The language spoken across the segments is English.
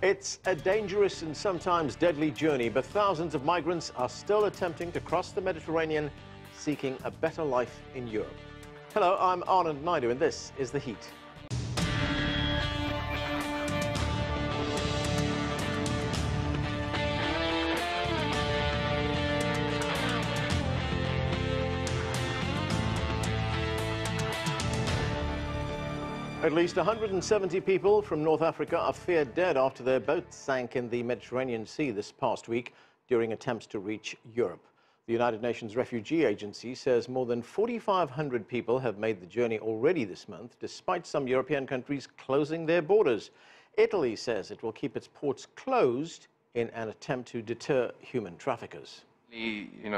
It's a dangerous and sometimes deadly journey, but thousands of migrants are still attempting to cross the Mediterranean, seeking a better life in Europe. Hello, I'm Anand Naidu, and this is The Heat. At least 170 people from North Africa are feared dead after their boat sank in the Mediterranean Sea this past week during attempts to reach Europe. The United Nations Refugee Agency says more than 4,500 people have made the journey already this month, despite some European countries closing their borders. Italy says it will keep its ports closed in an attempt to deter human traffickers.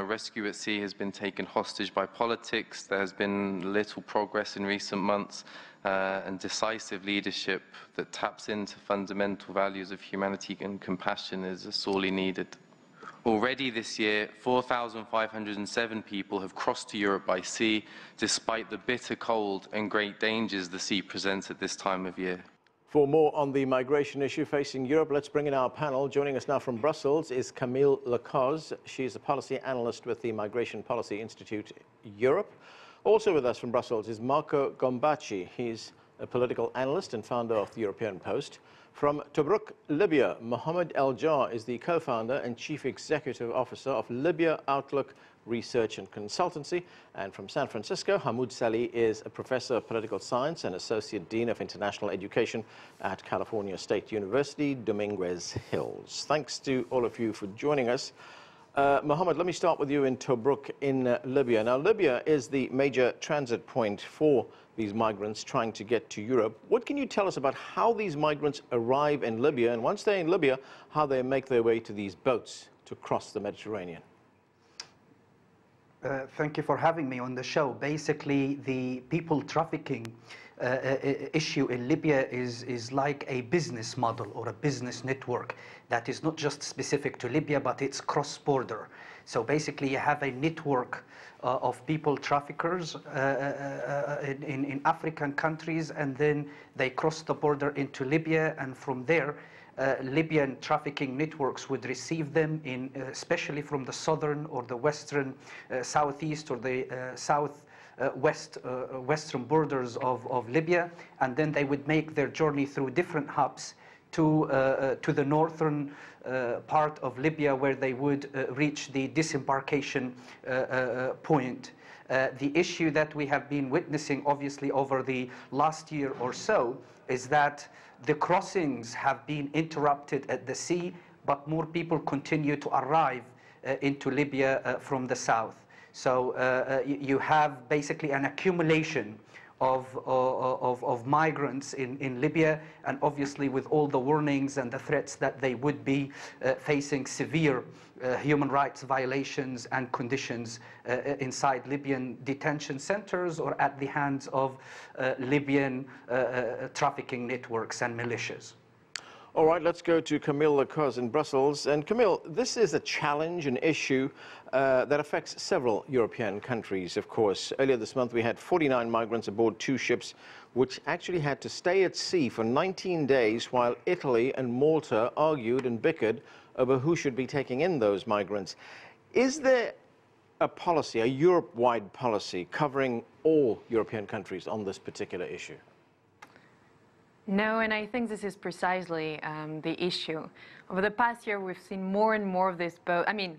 Rescue at sea has been taken hostage by politics. There has been little progress in recent months, and decisive leadership that taps into fundamental values of humanity and compassion is sorely needed. Already this year, 4,507 people have crossed to Europe by sea, despite the bitter cold and great dangers the sea presents at this time of year. For more on the migration issue facing Europe, let's bring in our panel. Joining us now from Brussels is Camille Le Coz. She's a policy analyst with the Migration Policy Institute Europe. Also with us from Brussels is Marco Gombacci. He's a political analyst and founder of the European Post. From Tobruk, Libya, Mohamed Eljarh is the co-founder and chief executive officer of Libya Outlook Research and Consultancy. And from San Francisco, Hamoud Salhi is a professor of political science and associate dean of international education at California State University, Dominguez Hills. Thanks to all of you for joining us. Mohamed, let me start with you in Tobruk in Libya. Now, Libya is the major transit point for these migrants trying to get to Europe. What can you tell us about how these migrants arrive in Libya, and once they're in Libya, how they make their way to these boats to cross the Mediterranean? Thank you for having me on the show. Basically, the people trafficking issue in Libya is like a business model or a business network that is not just specific to Libya, but it's cross-border. So basically, you have a network of people traffickers in African countries, and then they cross the border into Libya, and from there, Libyan trafficking networks would receive them, especially from the southern or the western, southeast or the western borders of Libya, and then they would make their journey through different hubs to the northern part of Libya, where they would reach the disembarkation point. The issue that we have been witnessing, obviously, over the last year or so is that the crossings have been interrupted at the sea, but more people continue to arrive into Libya from the south. So you have basically an accumulation of migrants in Libya, and obviously with all the warnings and the threats that they would be facing severe human rights violations and conditions inside Libyan detention centers or at the hands of Libyan trafficking networks and militias. All right, let's go to Camille Le Coz in Brussels. And Camille, this is a challenge, an issue that affects several European countries, of course. Earlier this month, we had 49 migrants aboard 2 ships, which actually had to stay at sea for 19 days while Italy and Malta argued and bickered over who should be taking in those migrants. Is there a policy, a Europe-wide policy, covering all European countries on this particular issue? No, and I think this is precisely the issue. Over the past year, we've seen more and more of this boat, I mean,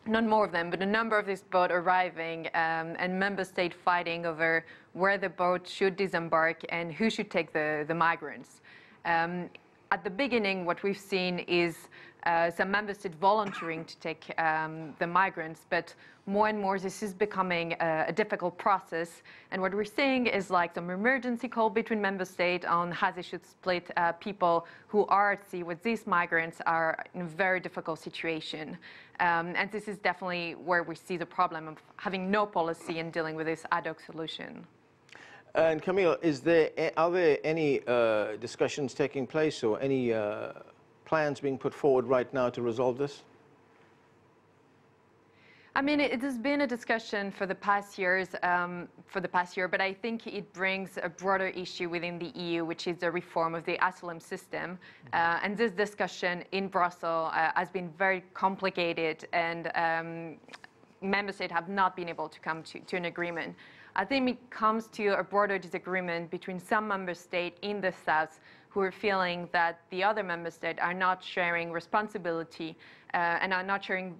not more of them, but a number of these boats arriving and member states fighting over where the boat should disembark and who should take the migrants. At the beginning, what we've seen is some member states volunteering to take the migrants, but more and more this is becoming a difficult process. And what we're seeing is like some emergency call between member states on how they should split people who are at sea with these migrants are in a very difficult situation. And this is definitely where we see the problem of having no policy and dealing with this ad hoc solution. And Camille, are there any discussions taking place or any plans being put forward right now to resolve this? I mean, it has been a discussion for the past years, but I think it brings a broader issue within the EU, which is the reform of the asylum system. And this discussion in Brussels has been very complicated, and member states have not been able to come to an agreement. I think it comes to a broader disagreement between some member states in the south who are feeling that the other member states are not sharing responsibility and are not sharing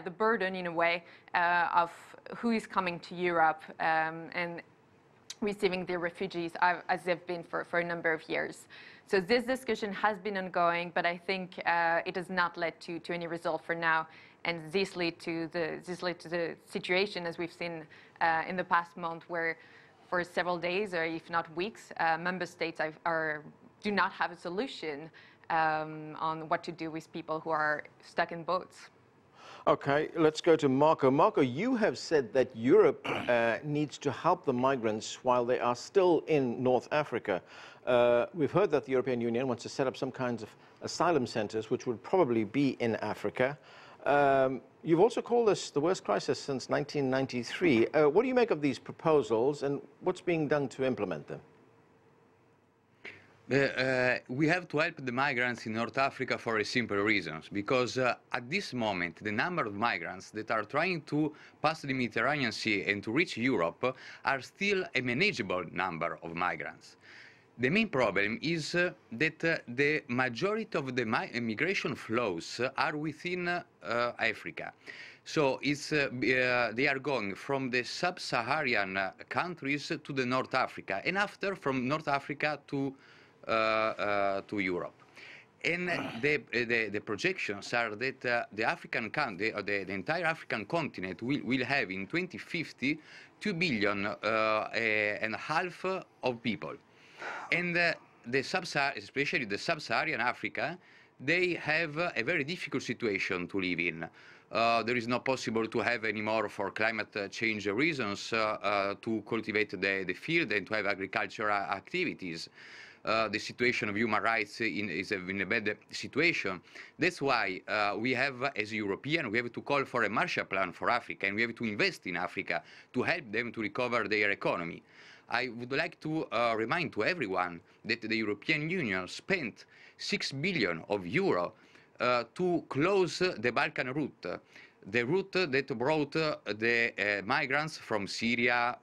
the burden in a way of who is coming to Europe and receiving the refugees as they've been for a number of years. So this discussion has been ongoing, but I think it has not led to any result for now. And this led to the situation, as we've seen in the past month, where for several days, or if not weeks, member states do not have a solution on what to do with people who are stuck in boats. Okay, let's go to Marco. Marco, you have said that Europe needs to help the migrants while they are still in North Africa. We've heard that the European Union wants to set up some kinds of asylum centers, which would probably be in Africa. You've also called this the worst crisis since 1993. What do you make of these proposals, and what's being done to implement them? We have to help the migrants in North Africa for a simple reason, because at this moment the number of migrants that are trying to pass the Mediterranean Sea and to reach Europe are still a manageable number of migrants. The main problem is that the majority of the migration flows are within Africa. So they are going from the sub-Saharan countries to the North Africa, and after from North Africa to Europe. And the projections are that the entire African continent will have in 2050 2 billion and a half of people. And especially the sub-Saharan Africa, they have a very difficult situation to live in. There is not possible to have anymore, for climate change reasons, to cultivate the field and to have agricultural activities. The situation of human rights is in a bad situation. That's why we have, as a European, we have to call for a Marshall Plan for Africa, and we have to invest in Africa to help them to recover their economy. I would like to remind to everyone that the European Union spent 6 billion of euro to close the Balkan route, the route that brought the migrants from Syria,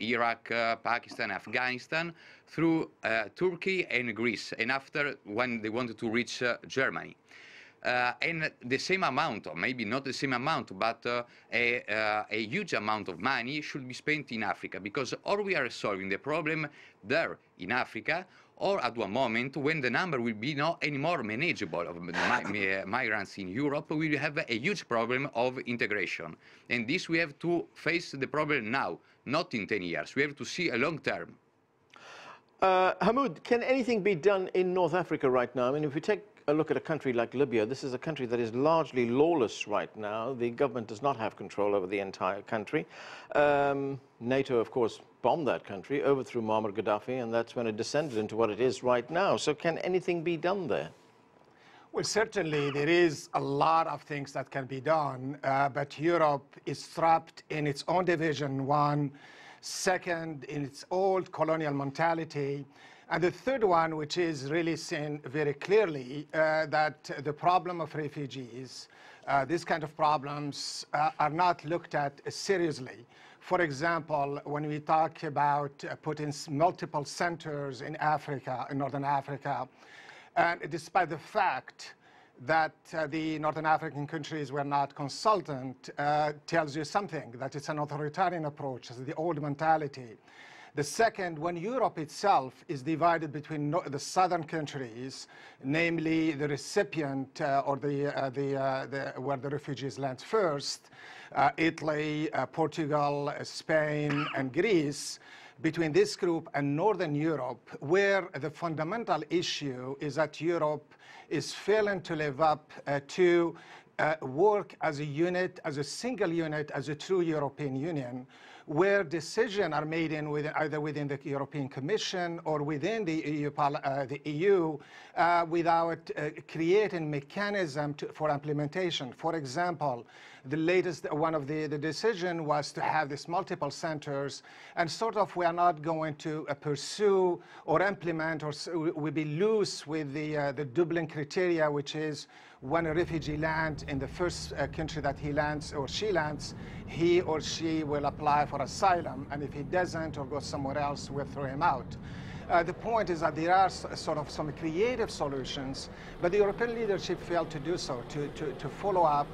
Iraq, Pakistan, Afghanistan, through Turkey and Greece, and after when they wanted to reach Germany. And the same amount, or maybe not the same amount, but a huge amount of money should be spent in Africa, because or we are solving the problem there in Africa, or at one moment when the number will be not anymore manageable of migrants in Europe, we will have a huge problem of integration. And this we have to face the problem now, not in 10 years. We have to see a long term. Hamoud, can anything be done in North Africa right now? I mean, if we take a look at a country like Libya, this is a country that is largely lawless right now. The government does not have control over the entire country. NATO, of course, bombed that country, overthrew Muammar Gaddafi, and that's when it descended into what it is right now. So can anything be done there? Well, certainly there is a lot of things that can be done, but Europe is trapped in its own division, one. Second, in its old colonial mentality. And the third one, which is really seen very clearly, that the problem of refugees, these kind of problems are not looked at seriously. For example, when we talk about putting multiple centers in Africa, in Northern Africa, and despite the fact that the Northern African countries were not consultant, tells you something, that it's an authoritarian approach, it's the old mentality. The second, when Europe itself is divided between the southern countries, namely the recipient or where the refugees land first, Italy, Portugal, Spain, and Greece, between this group and Northern Europe, where the fundamental issue is that Europe is failing to live up to work as a unit, as a single unit, as a true European Union, where decisions are made either within the European Commission or within the EU without creating mechanism for implementation. For example, the latest one of the decision was to have these multiple centers, and sort of we are not going to pursue or implement, or we'll be loose with the Dublin criteria, which is when a refugee lands in the first country that he lands or she lands, he or she will apply for asylum, and if he doesn't or goes somewhere else, we'll throw him out. The point is that there are sort of some creative solutions, but the European leadership failed to do so, to follow up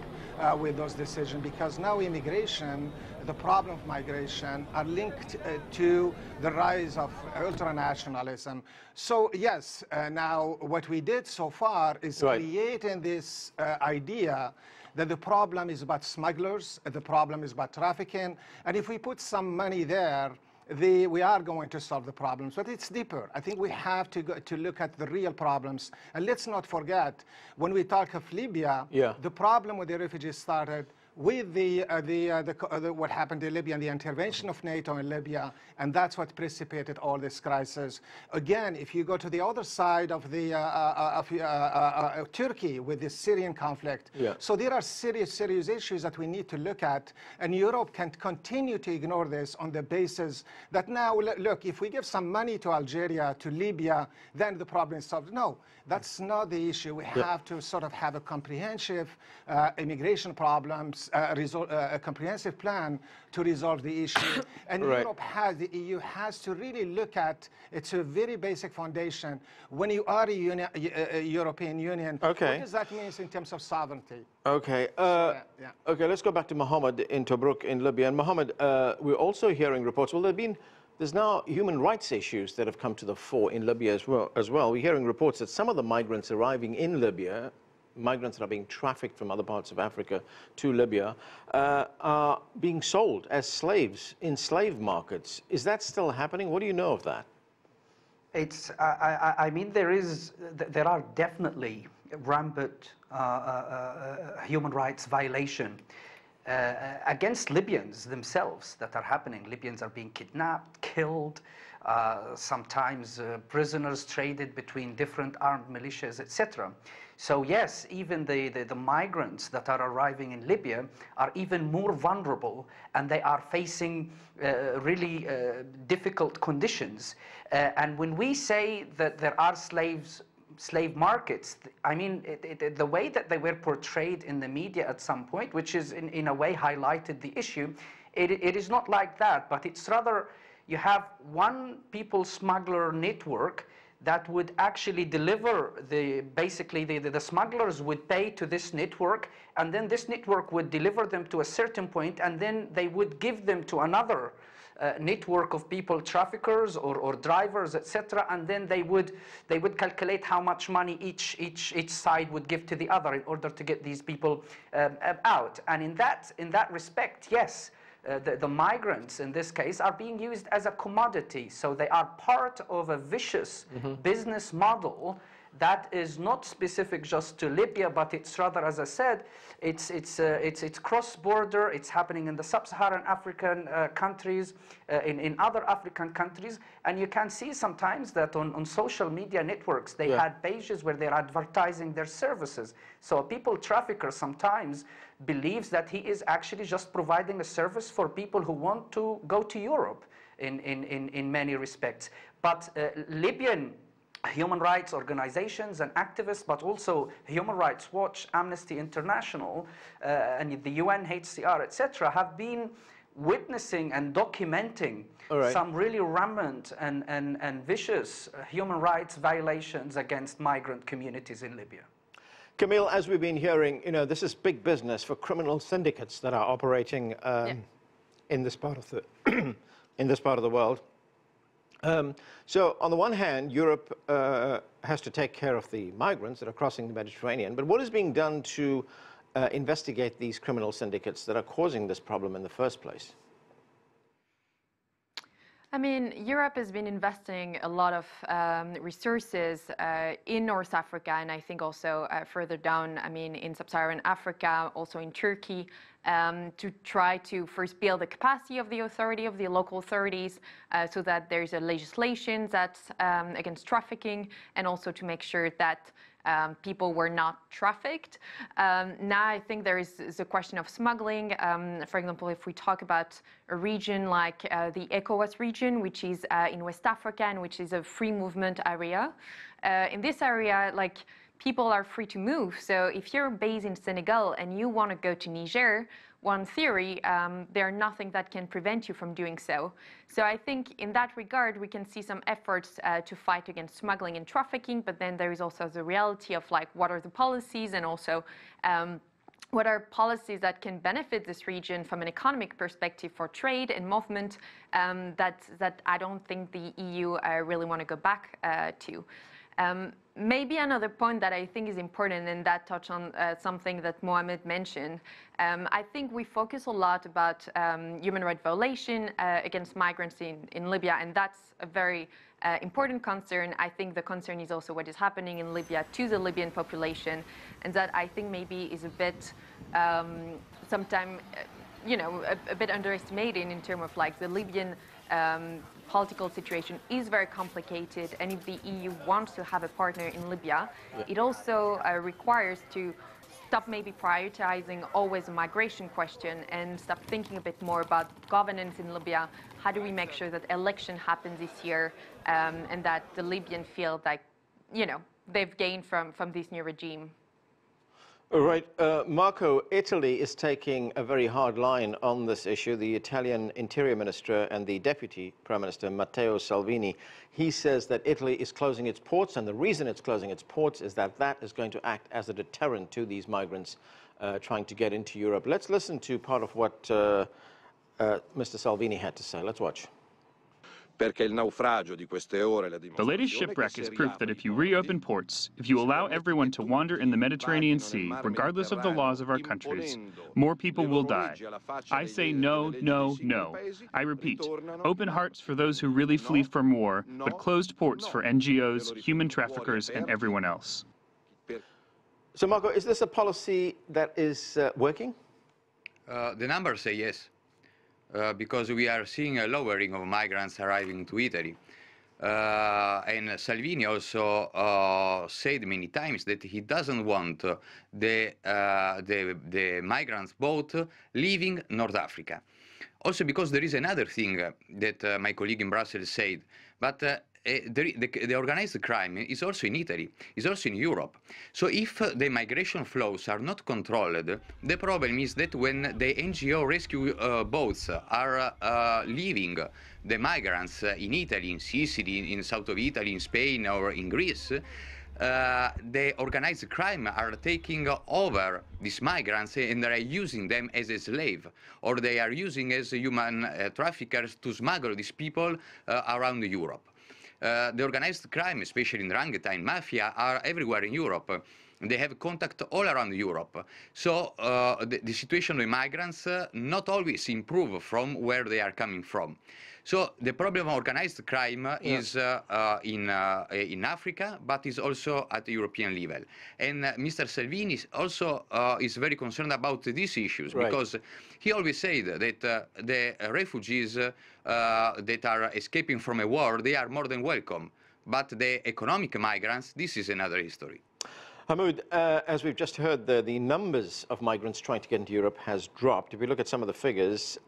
with those decisions, because now immigration, the problem of migration, are linked to the rise of ultranationalism. So yes, now what we did so far is creating this idea that the problem is about smugglers, the problem is about trafficking, and if we put some money there, we are going to solve the problems, but it's deeper. I think we have to look at the real problems. And let's not forget, when we talk of Libya, the problem with the refugees started with what happened in Libya and the intervention of NATO in Libya, and that's what precipitated all this crisis. Again, if you go to the other side of Turkey with the Syrian conflict, so there are serious issues that we need to look at, and Europe can't continue to ignore this on the basis that now, look, if we give some money to Algeria, to Libya, then the problem is solved. No, that's not the issue. We have to sort of have a comprehensive immigration problems, a comprehensive plan to resolve the issue. And Europe the EU has to really look at, it's a very basic foundation. When you are a European Union, what does that mean in terms of sovereignty? Okay. Okay, let's go back to Mohamed in Tobruk in Libya. And Mohamed, we're also hearing reports, well, there's now human rights issues that have come to the fore in Libya as well. We're hearing reports that some of the migrants arriving in Libya, migrants that are being trafficked from other parts of Africa to Libya, are being sold as slaves in slave markets. Is that still happening? What do you know of that? It's, I mean, there are definitely rampant human rights violation against Libyans themselves that are happening. Libyans are being kidnapped, killed, sometimes prisoners traded between different armed militias, etc. So yes, even the migrants that are arriving in Libya are even more vulnerable, and they are facing really difficult conditions. And when we say that there are slave markets, I mean, the way that they were portrayed in the media at some point, which is in a way highlighted the issue, it is not like that, but it's rather you have one people smuggler network that would actually deliver basically the smugglers would pay to this network, and then this network would deliver them to a certain point, and then they would give them to another network of people, traffickers or drivers, etc., and then they would calculate how much money each side would give to the other in order to get these people out. And in that respect, yes, the migrants in this case are being used as a commodity. So they are part of a vicious business model that is not specific just to Libya, but it's rather, as I said, it's cross-border. It's happening in the sub-Saharan African countries, in other African countries, and you can see sometimes that on social media networks they had pages where they're advertising their services. So a people trafficker sometimes believes that he is actually just providing a service for people who want to go to Europe in many respects. But Libyan human rights organizations and activists, but also Human Rights Watch, Amnesty International, and the UNHCR, etc., have been witnessing and documenting some really rampant and vicious human rights violations against migrant communities in Libya. Camille, as we've been hearing, you know, this is big business for criminal syndicates that are operating in this part of the in this part of the world. So on the one hand, Europe has to take care of the migrants that are crossing the Mediterranean, but what is being done to investigate these criminal syndicates that are causing this problem in the first place? I mean, Europe has been investing a lot of resources in North Africa, and I think also further down, I mean, in sub-Saharan Africa, also in Turkey, to try to first build the capacity of the local authorities, so that there's a legislation that's against trafficking, and also to make sure that people were not trafficked. Now I think there is a question of smuggling. For example, if we talk about a region like the ECOWAS region, which is in West Africa and which is a free movement area. In this area, like, people are free to move. So if you're based in Senegal and you want to go to Niger, one theory, there's nothing that can prevent you from doing so. So I think in that regard, we can see some efforts to fight against smuggling and trafficking, but then there is also the reality of, like, what are the policies, and also what are policies that can benefit this region from an economic perspective for trade and movement, that I don't think the EU really want to go back to. Maybe another point that I think is important, and that touched on something that Mohamed mentioned. I think we focus a lot about human rights violation against migrants in Libya, and that's a very important concern. I think the concern is also what is happening in Libya to the Libyan population, and that I think maybe is a bit, sometimes, a bit underestimated in terms of, like, the Libyan political situation is very complicated, and if the EU wants to have a partner in Libya, it also requires to stop maybe prioritizing always a migration question and stop thinking a bit more about governance in Libya. How do we make sure that election happens this year, and that the Libyan feel like, they've gained from this new regime? All right, Marco, Italy is taking a very hard line on this issue. The Italian Interior Minister and the Deputy Prime Minister, Matteo Salvini, he says that Italy is closing its ports, and the reason it's closing its ports is that that is going to act as a deterrent to these migrants trying to get into Europe. Let's listen to part of what Mr. Salvini had to say. Let's watch. The latest shipwreck is proof that if you reopen ports, if you allow everyone to wander in the Mediterranean Sea, regardless of the laws of our countries, more people will die. I say no, no, no. I repeat, open hearts for those who really flee from war, but closed ports for NGOs, human traffickers, and everyone else. So, Marco, is this a policy that is working? The numbers say yes. Because we are seeing a lowering of migrants arriving to Italy. And Salvini also said many times that he doesn't want the migrants boat leaving North Africa. Also because there is another thing that my colleague in Brussels said, but the organized crime is also in Italy, is also in Europe. So if the migration flows are not controlled, the problem is that when the NGO rescue boats are leaving the migrants in Italy, in Sicily, in south of Italy, in Spain or in Greece, the organized crime are taking over these migrants and they are using them as a slave, or they are using as human traffickers to smuggle these people around Europe. The organized crime, especially in Ndrangheta and Mafia, are everywhere in Europe. They have contact all around Europe. So the situation of migrants not always improve from where they are coming from. So the problem of organized crime is in Africa, but is also at the European level. And Mr. Salvini also is very concerned about these issues, because he always said that the refugees that are escaping from a war, they are more than welcome. But the economic migrants, this is another history. Hamoud, as we've just heard, the numbers of migrants trying to get into Europe has dropped. If we look at some of the figures,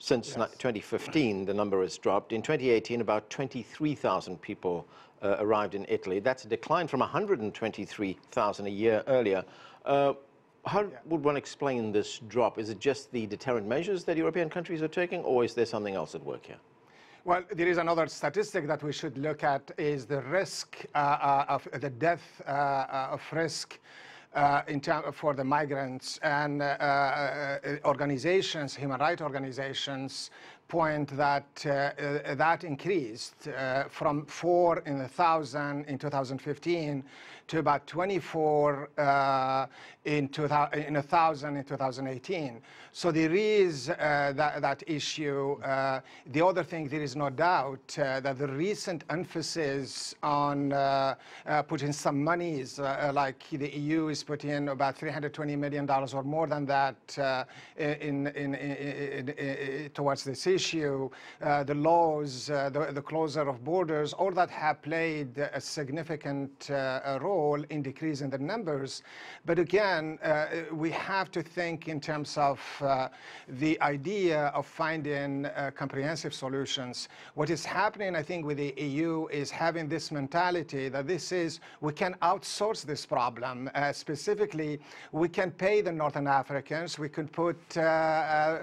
since 2015, the number has dropped. In 2018, about 23,000 people arrived in Italy. That's a decline from 123,000 a year earlier. How would one explain this drop? Is it just the deterrent measures that European countries are taking, or is there something else at work here? Well, there is another statistic that we should look at, is the risk of the death of risk for the migrants, and organizations, human rights organizations, point that that increased from 4 in 1,000 in 2015 to about 24 in 1,000 in 2018. So there is that issue. The other thing, there is no doubt that the recent emphasis on putting some monies, like the EU is putting about $320 million or more than that towards this issue, the laws, the closure of borders, all that have played a significant role in decreasing the numbers. But again, we have to think in terms of the idea of finding comprehensive solutions. What is happening, I think, with the EU is having this mentality that we can outsource this problem. Specifically, we can pay the Northern Africans, we could put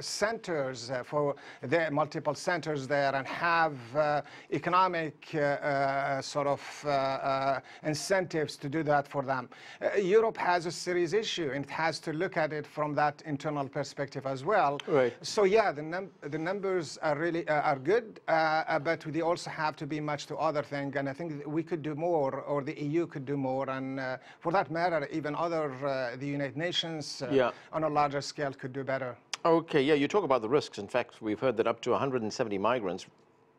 centers for the multiple centers there and have economic sort of incentives to do that for them. Europe has a serious issue, and it has to look at it from that internal perspective as well. Right. So yeah, the numbers are really are good, but they also have to be matched to other things, and I think we could do more, or the EU could do more, and for that matter, even the United Nations on a larger scale could do better. Okay, yeah, you talk about the risks. In fact, we've heard that up to 170 migrants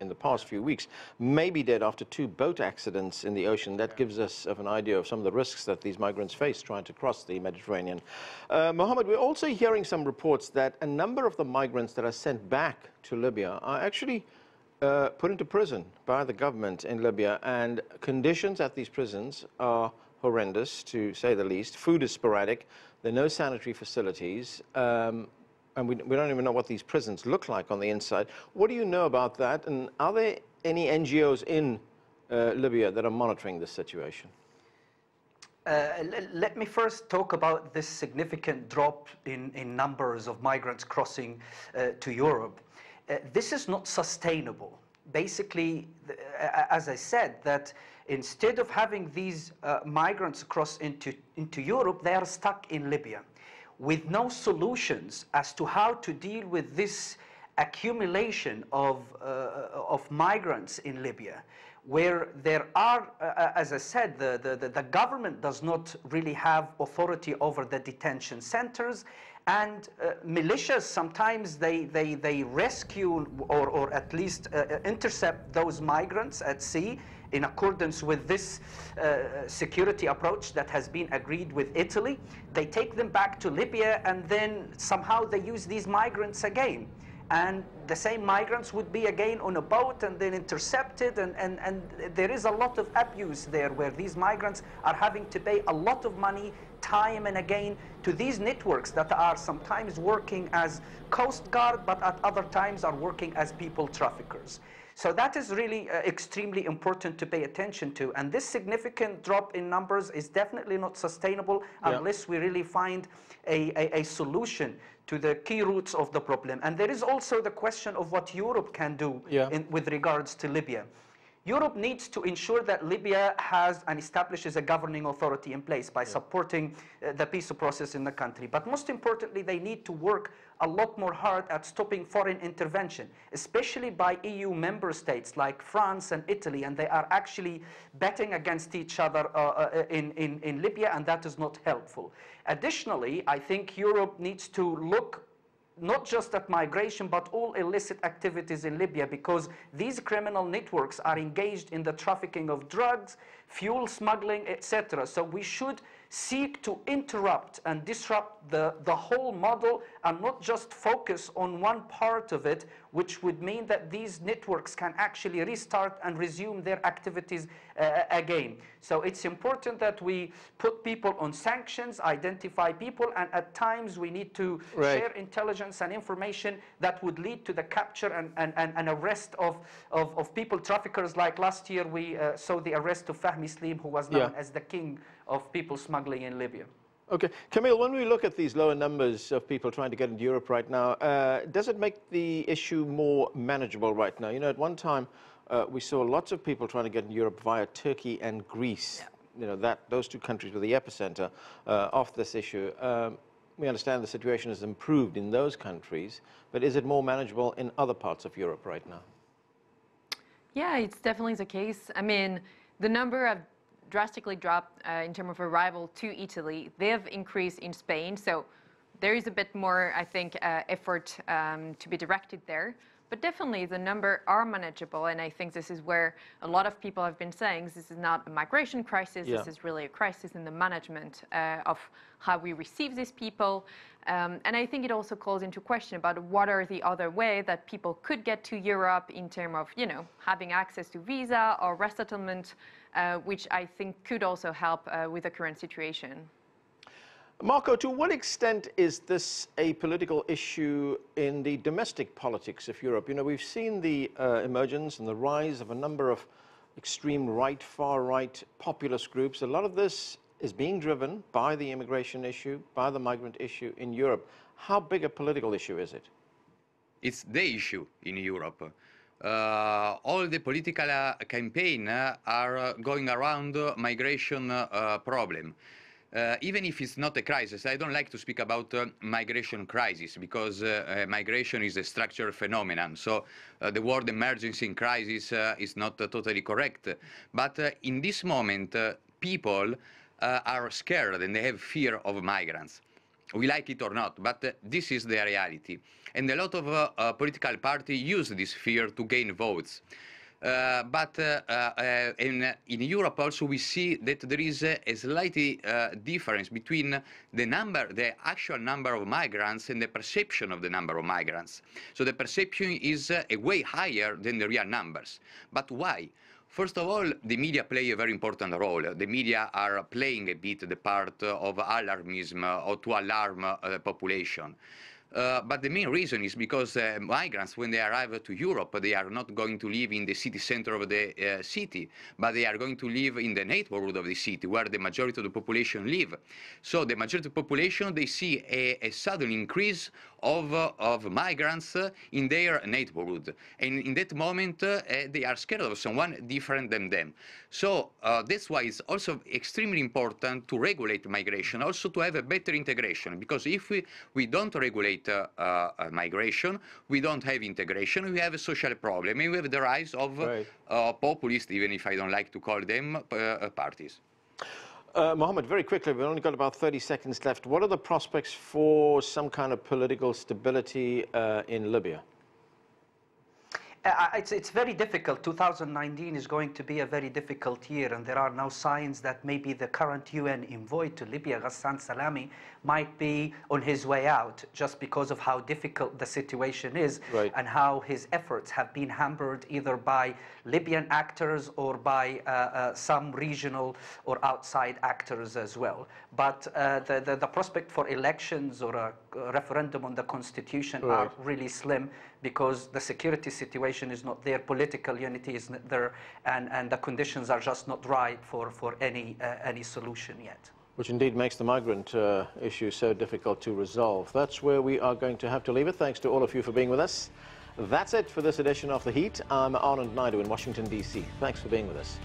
in the past few weeks may be dead after 2 boat accidents in the ocean. That gives us an idea of some of the risks that these migrants face trying to cross the Mediterranean. Mohamed, we're also hearing some reports that a number of the migrants that are sent back to Libya are actually put into prison by the government in Libya, and conditions at these prisons are horrendous, to say the least. Food is sporadic. There are no sanitary facilities. And we don't even know what these prisons look like on the inside. What do you know about that? And are there any NGOs in Libya that are monitoring this situation? Let me first talk about this significant drop in numbers of migrants crossing to Europe. This is not sustainable. Basically, as I said, that instead of having these migrants cross into Europe, they are stuck in Libya, with no solutions as to how to deal with this accumulation of migrants in Libya, where there are, as I said, the government does not really have authority over the detention centers, and militias sometimes they rescue or at least intercept those migrants at sea in accordance with this security approach that has been agreed with Italy. They take them back to Libya, and then somehow they use these migrants again. And the same migrants would be again on a boat and then intercepted, and there is a lot of abuse there, where these migrants are having to pay a lot of money time and again to these networks that are sometimes working as Coast Guard, but at other times are working as people traffickers. So that is really extremely important to pay attention to. And this significant drop in numbers is definitely not sustainable unless we really find a solution to the key roots of the problem. And there is also the question of what Europe can do with regards to Libya. Europe needs to ensure that Libya has and establishes a governing authority in place by supporting the peace process in the country. But most importantly, they need to work a lot more hard at stopping foreign intervention, especially by EU member states like France and Italy, and they are actually betting against each other in Libya, and that is not helpful. Additionally, I think Europe needs to look not just at migration, but all illicit activities in Libya, because these criminal networks are engaged in the trafficking of drugs, fuel smuggling, etc. So we should seek to interrupt and disrupt the whole model, and not just focus on one part of it, which would mean that these networks can actually restart and resume their activities again. So it's important that we put people on sanctions, identify people, and at times we need to share intelligence and information that would lead to the capture and arrest of people traffickers. Like last year we saw the arrest of Fahmi Slim, who was known as the king of people smuggling in Libya. Okay. Camille, when we look at these lower numbers of people trying to get into Europe right now, does it make the issue more manageable right now? You know, at one time, we saw lots of people trying to get into Europe via Turkey and Greece. You know, those 2 countries were the epicenter of this issue. we understand the situation has improved in those countries, but is it more manageable in other parts of Europe right now? Yeah, it's definitely the case. I mean, the number have drastically dropped in terms of arrival to Italy. They have increased in Spain, so there is a bit more, I think, effort to be directed there. But definitely the number are manageable, and I think this is where a lot of people have been saying this is not a migration crisis, this is really a crisis in the management of how we receive these people. And I think it also calls into question about what are the other way that people could get to Europe in terms of, you know, having access to visa or resettlement, which I think could also help with the current situation. Marco, to what extent is this a political issue in the domestic politics of Europe? You know, we've seen the emergence and the rise of a number of extreme right, far right populist groups. A lot of this is being driven by the immigration issue, by the migrant issue in Europe. How big a political issue is it? It's the issue in Europe. All the political campaign are going around migration problem. Even if it's not a crisis, I don't like to speak about migration crisis because migration is a structural phenomenon. So the word emergency and crisis is not totally correct. But in this moment, people are scared and they have fear of migrants. We like it or not, but this is the reality. And a lot of political parties use this fear to gain votes. But in Europe also we see that there is a slight difference between the actual number of migrants and the perception of the number of migrants. So the perception is way higher than the real numbers. But why? First of all, the media play a very important role. The media are playing a bit the part of alarmism or to alarm the population. But the main reason is because migrants, when they arrive to Europe, they are not going to live in the city center of the city, but they are going to live in the neighborhood of the city, where the majority of the population live. So the majority of the population, they see a sudden increase of migrants in their neighborhood. And in that moment, they are scared of someone different than them. So that's why it's also extremely important to regulate migration, also to have a better integration, because if we don't regulate migration, we don't have integration, we have a social problem, and we have the rise of populist, even if I don't like to call them, parties. Mohamed, very quickly, we've only got about 30 seconds left. What are the prospects for some kind of political stability in Libya? It's very difficult. 2019 is going to be a very difficult year, and there are now signs that maybe the current UN envoy to Libya, Ghassan Salami, might be on his way out just because of how difficult the situation is and how his efforts have been hampered either by Libyan actors or by some regional or outside actors as well. But the prospect for elections or a referendum on the constitution are really slim, because the security situation is not there, political unity is not there, and the conditions are just not right for any solution yet. Which indeed makes the migrant issue so difficult to resolve. That's where we are going to have to leave it. Thanks to all of you for being with us. That's it for this edition of The Heat. I'm Anand Naidu in Washington, D.C. Thanks for being with us.